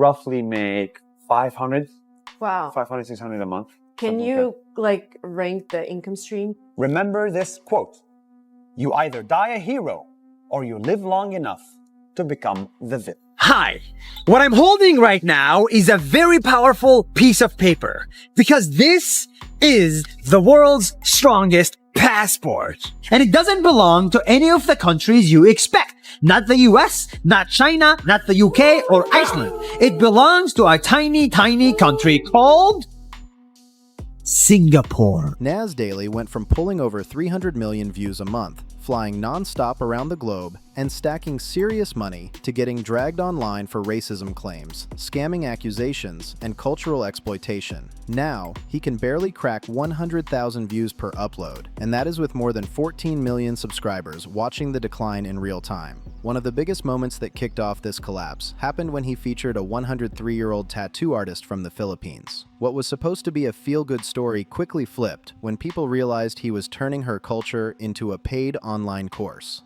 roughly make 500, Wow. 500, 600 a month. Can you like rank the income stream? Remember this quote: you either die a hero or you live long enough to become the villain. Hi, what I'm holding right now is a very powerful piece of paper because this is the world's strongest passport. And it doesn't belong to any of the countries you expect. Not the US, not China, not the UK or Iceland. It belongs to a tiny, tiny country called Singapore. Nas Daily went from pulling over 300 million views a month, flying non-stop around the globe, and stacking serious money to getting dragged online for racism claims, scamming accusations, and cultural exploitation. Now, he can barely crack 100,000 views per upload, and that is with more than 14 million subscribers watching the decline in real time. One of the biggest moments that kicked off this collapse happened when he featured a 103-year-old tattoo artist from the Philippines. What was supposed to be a feel-good story quickly flipped when people realized he was turning her culture into a paid online course.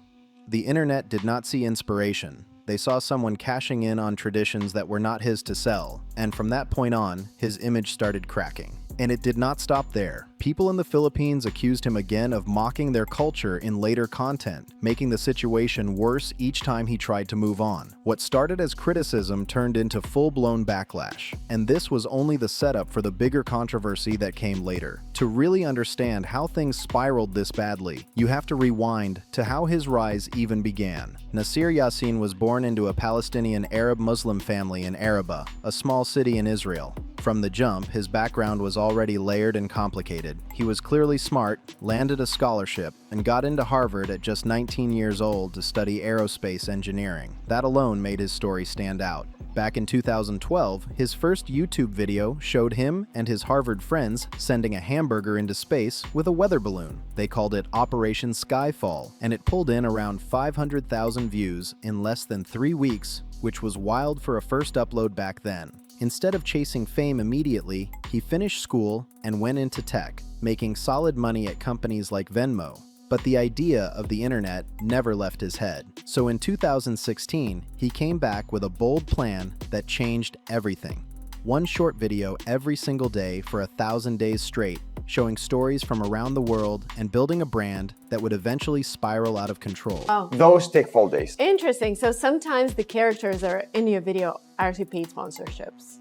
The internet did not see inspiration. They saw someone cashing in on traditions that were not his to sell, and from that point on, his image started cracking. And it did not stop there. People in the Philippines accused him again of mocking their culture in later content, making the situation worse each time he tried to move on. What started as criticism turned into full-blown backlash, and this was only the setup for the bigger controversy that came later. To really understand how things spiraled this badly, you have to rewind to how his rise even began. Nasir Yassin was born into a Palestinian Arab Muslim family in Araba, a small city in Israel. From the jump, his background was already layered and complicated. He was clearly smart, landed a scholarship, and got into Harvard at just 19 years old to study aerospace engineering. That alone made his story stand out. Back in 2012, his first YouTube video showed him and his Harvard friends sending a hamburger into space with a weather balloon. They called it Operation Skyfall, and it pulled in around 500,000 views in less than 3 weeks, which was wild for a first upload back then. Instead of chasing fame immediately, he finished school and went into tech, making solid money at companies like Venmo. But the idea of the internet never left his head. So in 2016, he came back with a bold plan that changed everything. One short video every single day for 1,000 days straight, showing stories from around the world and building a brand that would eventually spiral out of control. Oh. Those take full days. Interesting. So sometimes the characters are in your video are actually paid sponsorships.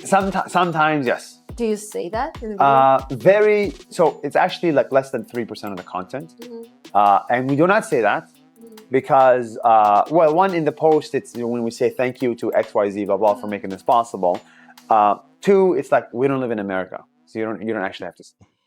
Sometimes, yes. Do you say that in the video? So it's actually like less than 3% of the content. And we do not say that because, well, one, in the post, it's when we say thank you to XYZ, blah, blah, for making this possible. Two, it's like, we don't live in America. So you don't actually have to.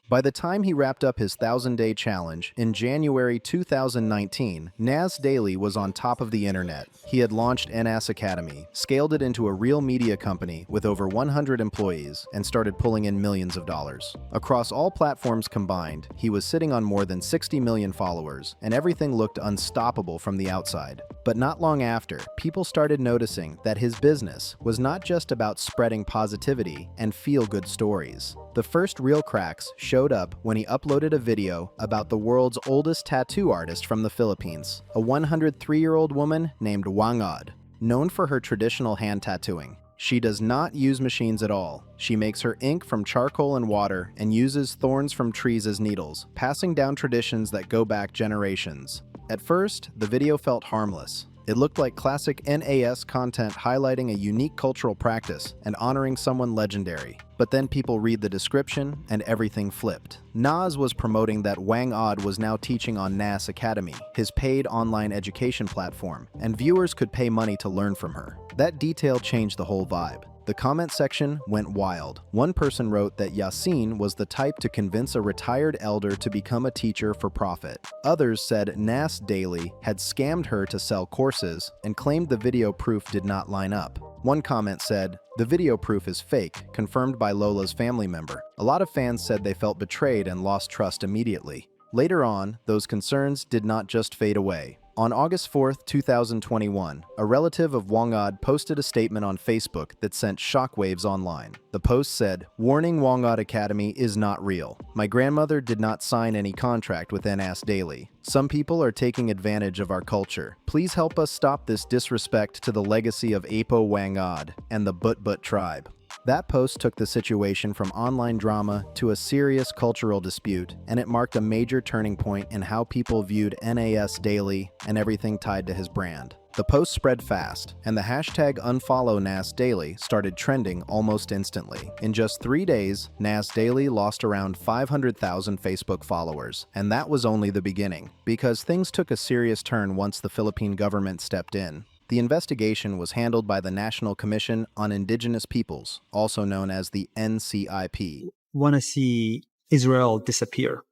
By the time he wrapped up his 1,000-day challenge in January 2019, Nas Daily was on top of the internet. He had launched NAS Academy, scaled it into a real media company with over 100 employees, and started pulling in millions of dollars. Across all platforms combined, he was sitting on more than 60 million followers, and everything looked unstoppable from the outside. But not long after, people started noticing that his business was not just about spreading positivity and feel-good stories. The first real cracks showed up when he uploaded a video about the world's oldest tattoo artist from the Philippines, a 103-year-old woman named Wangad, known for her traditional hand tattooing. She does not use machines at all. She makes her ink from charcoal and water and uses thorns from trees as needles, passing down traditions that go back generations. At first, the video felt harmless. It looked like classic NAS content highlighting a unique cultural practice and honoring someone legendary. But then people read the description and everything flipped. Nas was promoting that Wang Od was now teaching on NAS Academy, his paid online education platform, and viewers could pay money to learn from her. That detail changed the whole vibe. The comment section went wild. One person wrote that Yassin was the type to convince a retired elder to become a teacher for profit. Others said Nas Daily had scammed her to sell courses and claimed the video proof did not line up. One comment said, "The video proof is fake, confirmed by Lola's family member." A lot of fans said they felt betrayed and lost trust immediately. Later on, those concerns did not just fade away. On August 4th, 2021, a relative of Wangad posted a statement on Facebook that sent shockwaves online. The post said, "Warning, Wangad Academy is not real. My grandmother did not sign any contract with Nas Daily. Some people are taking advantage of our culture. Please help us stop this disrespect to the legacy of Apo Wangad and the But tribe." That post took the situation from online drama to a serious cultural dispute, and it marked a major turning point in how people viewed Nas Daily and everything tied to his brand. The post spread fast, and the hashtag #UnfollowNasDaily started trending almost instantly. In just 3 days, Nas Daily lost around 500,000 Facebook followers, and that was only the beginning, because things took a serious turn once the Philippine government stepped in. The investigation was handled by the National Commission on Indigenous Peoples, also known as the NCIP. Want to see Israel disappear?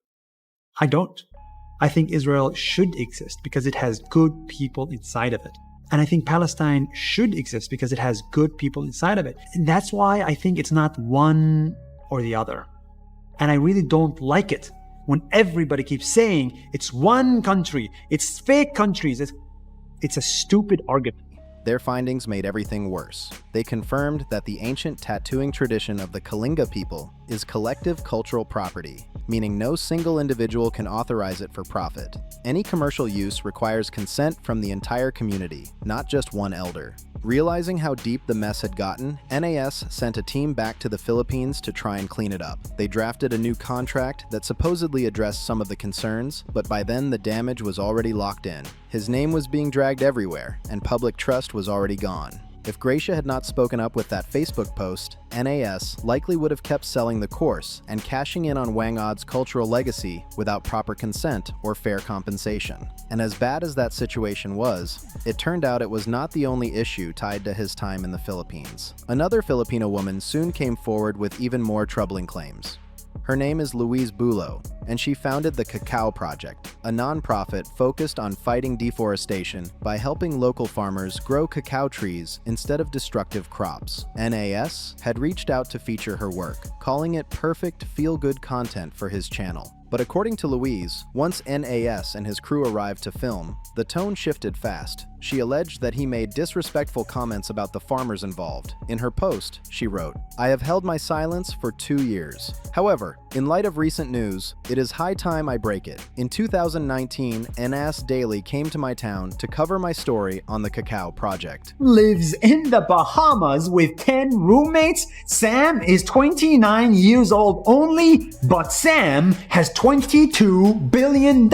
I don't. I think Israel should exist because it has good people inside of it. And I think Palestine should exist because it has good people inside of it. And that's why I think it's not one or the other. And I really don't like it when everybody keeps saying it's one country, it's fake countries. It's a stupid argument. Their findings made everything worse. They confirmed that the ancient tattooing tradition of the Kalinga people is collective cultural property, meaning no single individual can authorize it for profit. Any commercial use requires consent from the entire community, not just one elder. Realizing how deep the mess had gotten, NAS sent a team back to the Philippines to try and clean it up. They drafted a new contract that supposedly addressed some of the concerns, but by then the damage was already locked in. His name was being dragged everywhere, and public trust was already gone. If Gracia had not spoken up with that Facebook post, NAS likely would have kept selling the course and cashing in on Wangad's cultural legacy without proper consent or fair compensation. And as bad as that situation was, it turned out it was not the only issue tied to his time in the Philippines. Another Filipino woman soon came forward with even more troubling claims. Her name is Louise Bulo, and she founded the Cacao Project, a nonprofit focused on fighting deforestation by helping local farmers grow cacao trees instead of destructive crops. NAS had reached out to feature her work, calling it perfect feel-good content for his channel. But according to Louise, once NAS and his crew arrived to film, the tone shifted fast. She alleged that he made disrespectful comments about the farmers involved. In her post, she wrote, "I have held my silence for 2 years. However, in light of recent news, it is high time I break it. In 2019, Nas Daily came to my town to cover my story on the Cacao Project. Lives in the Bahamas with 10 roommates. Sam is 29 years old only, but Sam has $22 billion.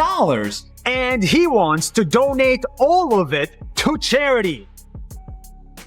And he wants to donate all of it to charity.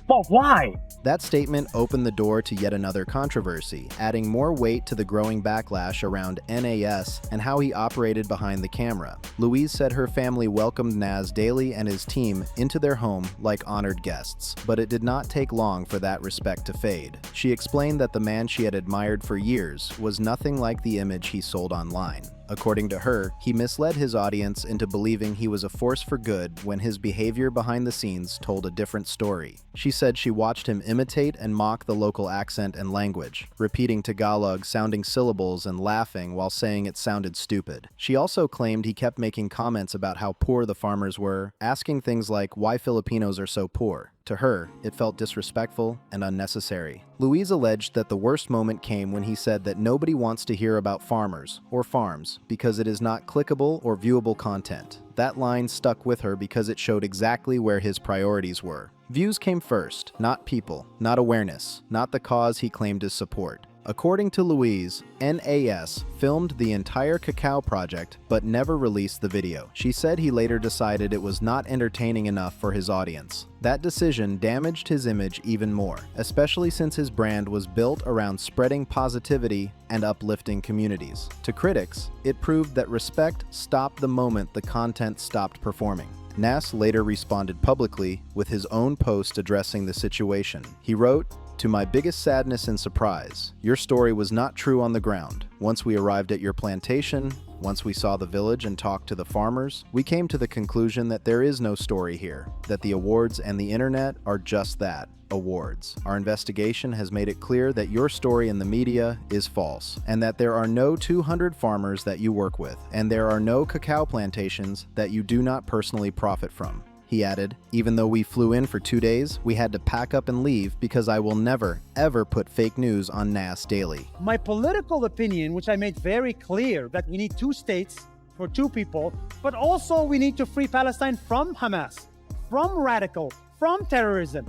But why? That statement opened the door to yet another controversy, adding more weight to the growing backlash around NAS and how he operated behind the camera. Louise said her family welcomed Nas Daily and his team into their home like honored guests, but it did not take long for that respect to fade. She explained that the man she had admired for years was nothing like the image he sold online. According to her, he misled his audience into believing he was a force for good when his behavior behind the scenes told a different story. She said she watched him imitate and mock the local accent and language, repeating Tagalog-sounding syllables and laughing while saying it sounded stupid. She also claimed he kept making comments about how poor the farmers were, asking things like why Filipinos are so poor. To her, it felt disrespectful and unnecessary. Louise alleged that the worst moment came when he said that nobody wants to hear about farmers or farms because it is not clickable or viewable content. That line stuck with her because it showed exactly where his priorities were. Views came first, not people, not awareness, not the cause he claimed to support. According to Louise, NAS filmed the entire Cacao Project but never released the video. She said he later decided it was not entertaining enough for his audience. That decision damaged his image even more, especially since his brand was built around spreading positivity and uplifting communities. To critics, it proved that respect stopped the moment the content stopped performing. Nas later responded publicly with his own post addressing the situation. He wrote, "To my biggest sadness and surprise, your story was not true on the ground. Once we arrived at your plantation, Once we saw the village and talked to the farmers, we came to the conclusion that there is no story here, that the awards and the internet are just that, awards. Our investigation has made it clear that your story in the media is false, and that there are no 200 farmers that you work with, and there are no cacao plantations that you do not personally profit from. He added, even though we flew in for 2 days, we had to pack up and leave because I will never, ever put fake news on Nas Daily. My political opinion, which I made very clear, that we need 2 states for 2 people, but also we need to free Palestine from Hamas, from radical, from terrorism.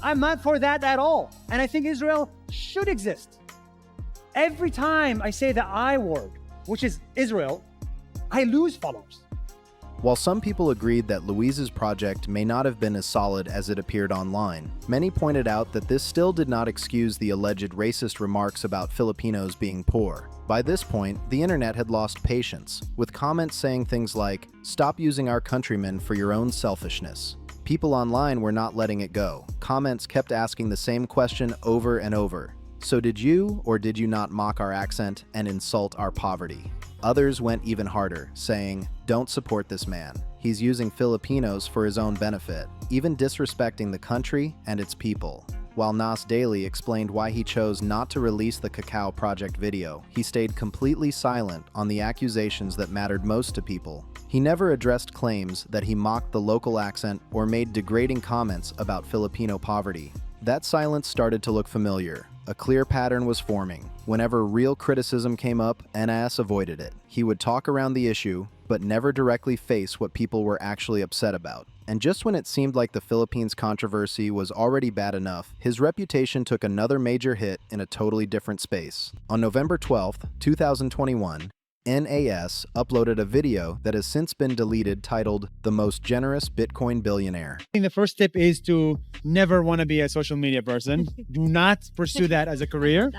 I'm not for that at all. And I think Israel should exist. Every time I say the I word, which is Israel, I lose followers. While some people agreed that Luiz's project may not have been as solid as it appeared online, many pointed out that this still did not excuse the alleged racist remarks about Filipinos being poor. By this point, the internet had lost patience, with comments saying things like, "Stop using our countrymen for your own selfishness." People online were not letting it go. Comments kept asking the same question over and over. So did you or did you not mock our accent and insult our poverty? Others went even harder, saying, "Don't support this man. He's using Filipinos for his own benefit," even disrespecting the country and its people. While Nas Daily explained why he chose not to release the Cacao Project video, he stayed completely silent on the accusations that mattered most to people. He never addressed claims that he mocked the local accent or made degrading comments about Filipino poverty. That silence started to look familiar. A clear pattern was forming. Whenever real criticism came up, Nas avoided it. He would talk around the issue, but never directly face what people were actually upset about. And just when it seemed like the Philippines controversy was already bad enough, his reputation took another major hit in a totally different space. On November 12th, 2021, NAS uploaded a video that has since been deleted titled "The Most Generous Bitcoin Billionaire." I think the first tip is to never want to be a social media person. Do not pursue that as a career.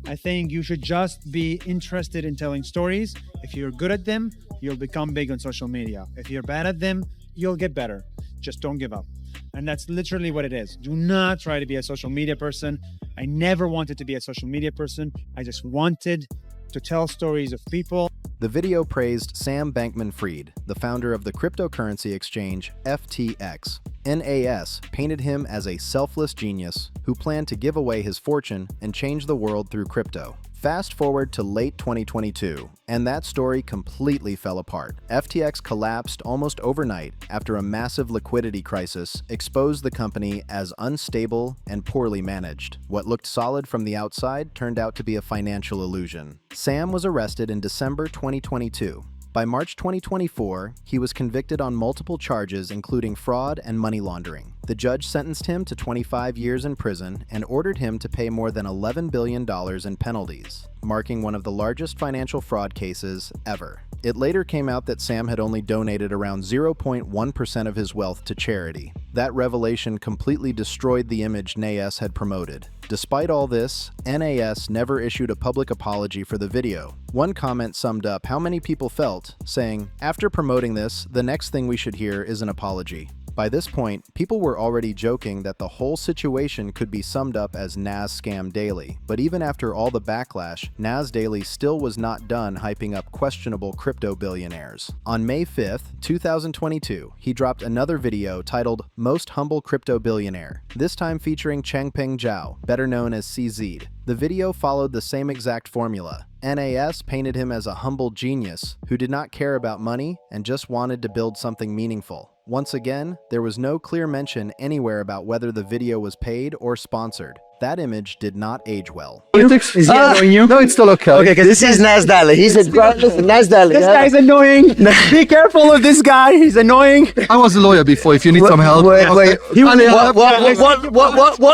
I think you should just be interested in telling stories. If you're good at them, you'll become big on social media. If you're bad at them, you'll get better. Just don't give up. And that's literally what it is. Do not try to be a social media person. I never wanted to be a social media person. I just wanted to tell stories of people. The video praised Sam Bankman-Fried, the founder of the cryptocurrency exchange FTX. NAS painted him as a selfless genius who planned to give away his fortune and change the world through crypto. Fast forward to late 2022, and that story completely fell apart. FTX collapsed almost overnight after a massive liquidity crisis exposed the company as unstable and poorly managed. What looked solid from the outside turned out to be a financial illusion. Sam was arrested in December 2022. By March 2024, he was convicted on multiple charges including fraud and money laundering. The judge sentenced him to 25 years in prison and ordered him to pay more than $11 billion in penalties, marking one of the largest financial fraud cases ever. It later came out that Sam had only donated around 0.1% of his wealth to charity. That revelation completely destroyed the image NAS had promoted. Despite all this, NAS never issued a public apology for the video. One comment summed up how many people felt, saying, "After promoting this, the next thing we should hear is an apology." By this point, people were already joking that the whole situation could be summed up as Nas Scam Daily. But even after all the backlash, Nas Daily still was not done hyping up questionable crypto billionaires. On May 5th, 2022, he dropped another video titled "Most Humble Crypto Billionaire," this time featuring Changpeng Zhao, better known as CZ. The video followed the same exact formula. NAS painted him as a humble genius who did not care about money and just wanted to build something meaningful. Once again, there was no clear mention anywhere about whether the video was paid or sponsored. That image did not age well. Is he annoying you? No, it's still okay. Okay, because This is Nas Daily. He's a listen, Nas Daily. this guy's annoying. Be careful of this guy. He's annoying. I was a lawyer before. If you need some help, Wait. What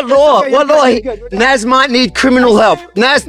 law? What law? Nas might need criminal help. Nas,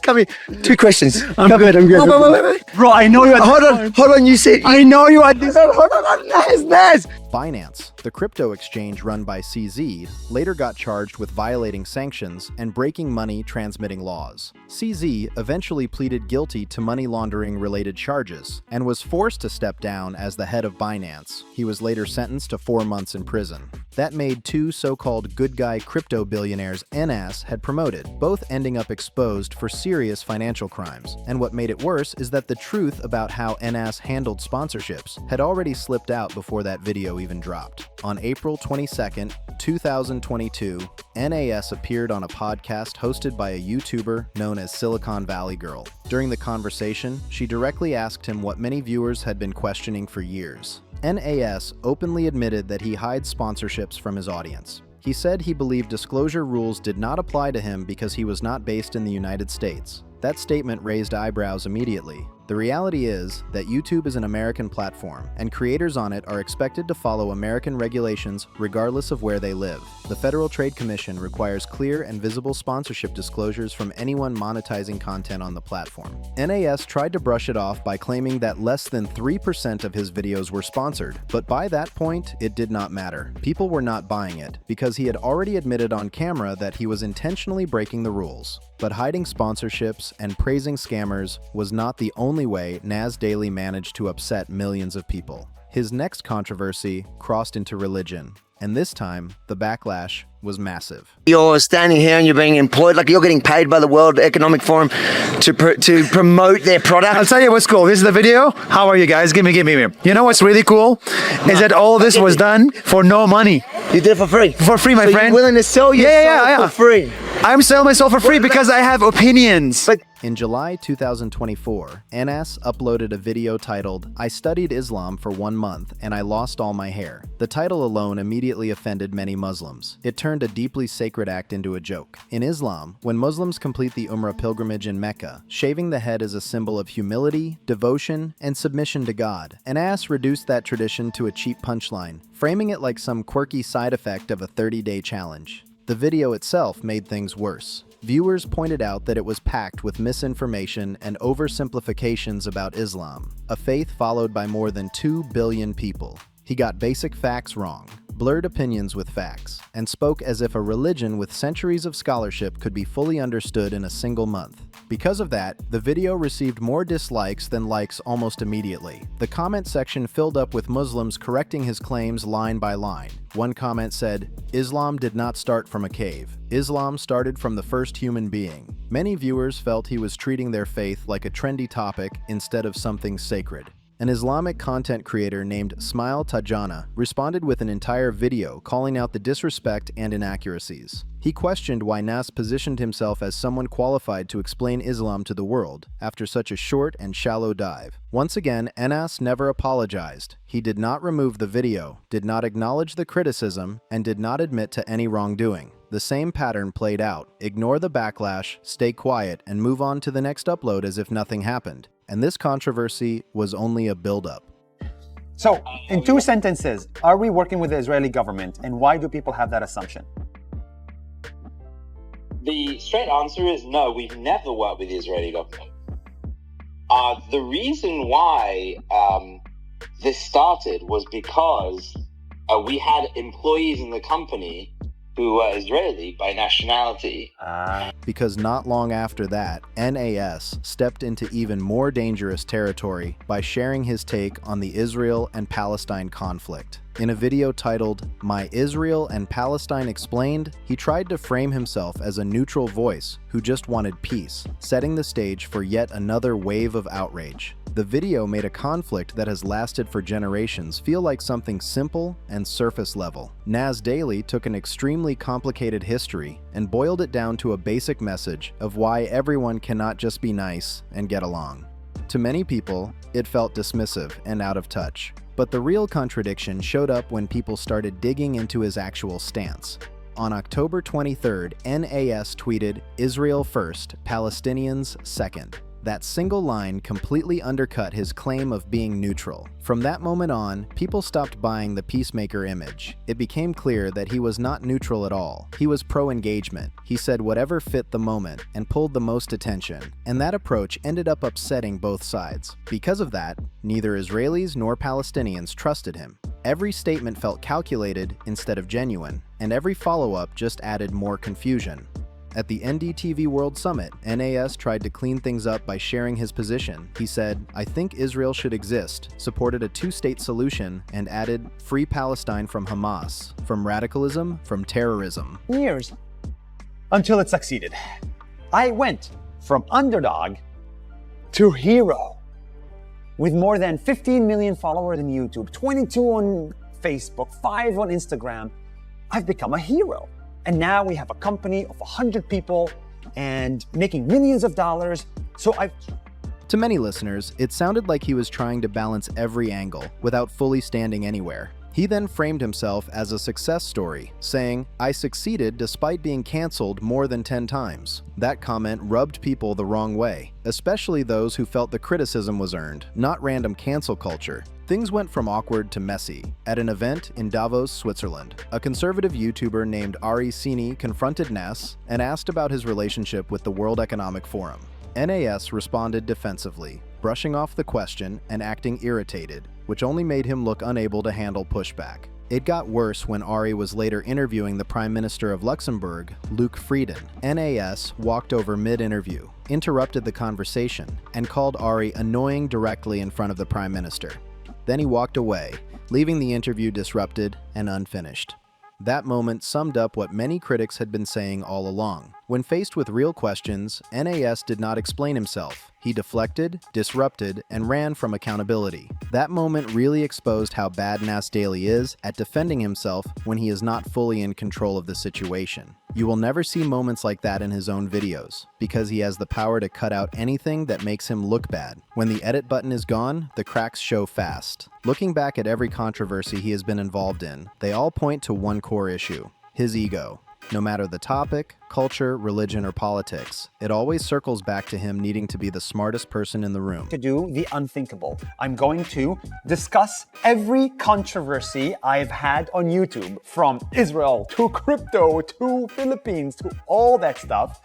come here. 2 questions. I'm good. Wait. Bro, I know you. Hold on. You said I know you are. Hold on. Nas. Binance, the crypto exchange run by CZ, later got charged with violating sanctions and breaking money transmitting laws. CZ eventually pleaded guilty to money laundering-related charges and was forced to step down as the head of Binance. He was later sentenced to 4 months in prison. That made two so-called good guy crypto billionaires NAS had promoted, both ending up exposed for serious financial crimes. And what made it worse is that the truth about how NAS handled sponsorships had already slipped out before that video even dropped. On April 22, 2022, NAS appeared on a podcast hosted by a YouTuber known as Silicon Valley Girl. During the conversation, she directly asked him what many viewers had been questioning for years. NAS openly admitted that he hides sponsorships from his audience. He said he believed disclosure rules did not apply to him because he was not based in the United States. That statement raised eyebrows immediately. The reality is that YouTube is an American platform, and creators on it are expected to follow American regulations regardless of where they live. The Federal Trade Commission requires clear and visible sponsorship disclosures from anyone monetizing content on the platform. NAS tried to brush it off by claiming that less than 3% of his videos were sponsored, but by that point, it did not matter. People were not buying it, because he had already admitted on camera that he was intentionally breaking the rules. But hiding sponsorships and praising scammers was not the only way Nas Daily managed to upset millions of people. His next controversy crossed into religion, and this time, the backlash was massive. You're standing here and you're being employed, like you're getting paid by the World Economic Forum to promote their product. I'll tell you what's cool. This is the video. How are you guys? Give me. You know what's really cool? Is that all this was done for no money. You did it for free? For free, my friend. You're willing to sell yourself for free? I'm selling myself for free because I have opinions. In July 2024, NAS uploaded a video titled, "I studied Islam for 1 month and I lost all my hair." The title alone immediately offended many Muslims. It turned a deeply sacred act into a joke. In Islam, when Muslims complete the Umrah pilgrimage in Mecca, shaving the head is a symbol of humility, devotion, and submission to God. NAS reduced that tradition to a cheap punchline, framing it like some quirky side effect of a 30-day challenge. The video itself made things worse. Viewers pointed out that it was packed with misinformation and oversimplifications about Islam, a faith followed by more than 2 billion people. He got basic facts wrong, blurred opinions with facts, and spoke as if a religion with centuries of scholarship could be fully understood in a single month. Because of that, the video received more dislikes than likes almost immediately. The comment section filled up with Muslims correcting his claims line by line. One comment said, "Islam did not start from a cave. Islam started from the first human being." Many viewers felt he was treating their faith like a trendy topic instead of something sacred. An Islamic content creator named Smile Tajana responded with an entire video calling out the disrespect and inaccuracies. He questioned why Nas positioned himself as someone qualified to explain Islam to the world after such a short and shallow dive. Once again, Nas never apologized. He did not remove the video, did not acknowledge the criticism, and did not admit to any wrongdoing. The same pattern played out. Ignore the backlash, stay quiet, and move on to the next upload as if nothing happened. And this controversy was only a build-up. So, in 2 sentences, are we working with the Israeli government, and why do people have that assumption? The straight answer is no, we've never worked with the Israeli government. The reason why this started was because we had employees in the company who were Israeli by nationality. Because not long after that, NAS stepped into even more dangerous territory by sharing his take on the Israel and Palestine conflict. In a video titled, "My Israel and Palestine Explained," he tried to frame himself as a neutral voice who just wanted peace, setting the stage for yet another wave of outrage. The video made a conflict that has lasted for generations feel like something simple and surface level. Nas Daily took an extremely complicated history and boiled it down to a basic message of why everyone cannot just be nice and get along. To many people, it felt dismissive and out of touch. But the real contradiction showed up when people started digging into his actual stance. On October 23rd, NAS tweeted, "Israel first, Palestinians second." That single line completely undercut his claim of being neutral. From that moment on, people stopped buying the peacemaker image. It became clear that he was not neutral at all. He was pro-engagement. He said whatever fit the moment and pulled the most attention. And that approach ended up upsetting both sides. Because of that, neither Israelis nor Palestinians trusted him. Every statement felt calculated instead of genuine, and every follow-up just added more confusion. At the NDTV World Summit, NAS tried to clean things up by sharing his position. He said, "I think Israel should exist," supported a two-state solution, and added, "Free Palestine from Hamas, from radicalism, from terrorism." Years until it succeeded. I went from underdog to hero. With more than 15 million followers on YouTube, 22 on Facebook, 5 on Instagram, I've become a hero. And now we have a company of 100 people and making millions of dollars. To many listeners, it sounded like he was trying to balance every angle without fully standing anywhere. He then framed himself as a success story, saying, "I succeeded despite being canceled more than 10 times." That comment rubbed people the wrong way, especially those who felt the criticism was earned, not random cancel culture. Things went from awkward to messy. At an event in Davos, Switzerland, a conservative YouTuber named Ari Sini confronted Nas and asked about his relationship with the World Economic Forum. NAS responded defensively, brushing off the question and acting irritated, which only made him look unable to handle pushback. It got worse when Ari was later interviewing the Prime Minister of Luxembourg, Luc Frieden. NAS walked over mid-interview, interrupted the conversation, and called Ari annoying directly in front of the Prime Minister. Then he walked away, leaving the interview disrupted and unfinished. That moment summed up what many critics had been saying all along. When faced with real questions, NAS did not explain himself. He deflected, disrupted, and ran from accountability. That moment really exposed how bad Nas Daily is at defending himself when he is not fully in control of the situation. You will never see moments like that in his own videos, because he has the power to cut out anything that makes him look bad. When the edit button is gone, the cracks show fast. Looking back at every controversy he has been involved in, they all point to one core issue: his ego. No matter the topic, culture, religion, or politics, it always circles back to him needing to be the smartest person in the room. To do the unthinkable. I'm going to discuss every controversy I've had on YouTube, from Israel to crypto to Philippines to all that stuff.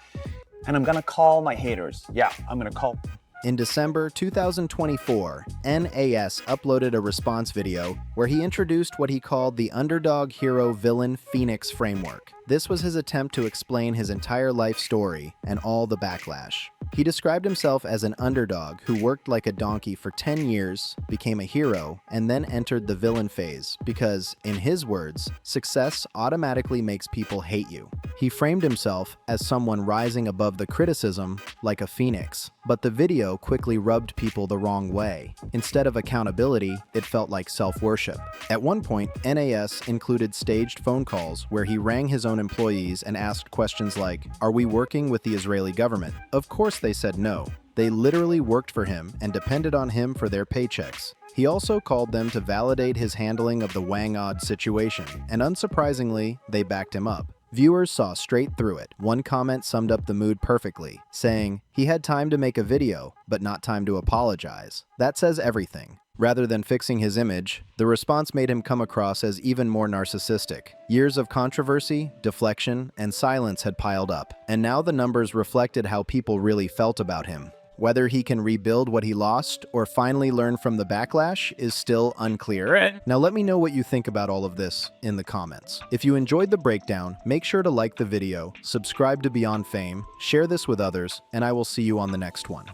And I'm gonna call my haters. Yeah, I'm gonna call. In December 2024, NAS uploaded a response video where he introduced what he called the underdog hero villain Phoenix framework. This was his attempt to explain his entire life story and all the backlash. He described himself as an underdog who worked like a donkey for 10 years, became a hero, and then entered the villain phase because, in his words, success automatically makes people hate you. He framed himself as someone rising above the criticism like a phoenix, but the video quickly rubbed people the wrong way. Instead of accountability, it felt like self-worship. At one point, NAS included staged phone calls where he rang his own employees and asked questions like, "Are we working with the Israeli government?" Of course they said no. They literally worked for him and depended on him for their paychecks. He also called them to validate his handling of the Wang Od situation, and unsurprisingly, they backed him up. Viewers saw straight through it. One comment summed up the mood perfectly, saying, "He had time to make a video, but not time to apologize." That says everything. Rather than fixing his image, the response made him come across as even more narcissistic. Years of controversy, deflection, and silence had piled up, and now the numbers reflected how people really felt about him. Whether he can rebuild what he lost or finally learn from the backlash is still unclear. Now let me know what you think about all of this in the comments. If you enjoyed the breakdown, make sure to like the video, subscribe to BeyondFame, share this with others, and I will see you on the next one.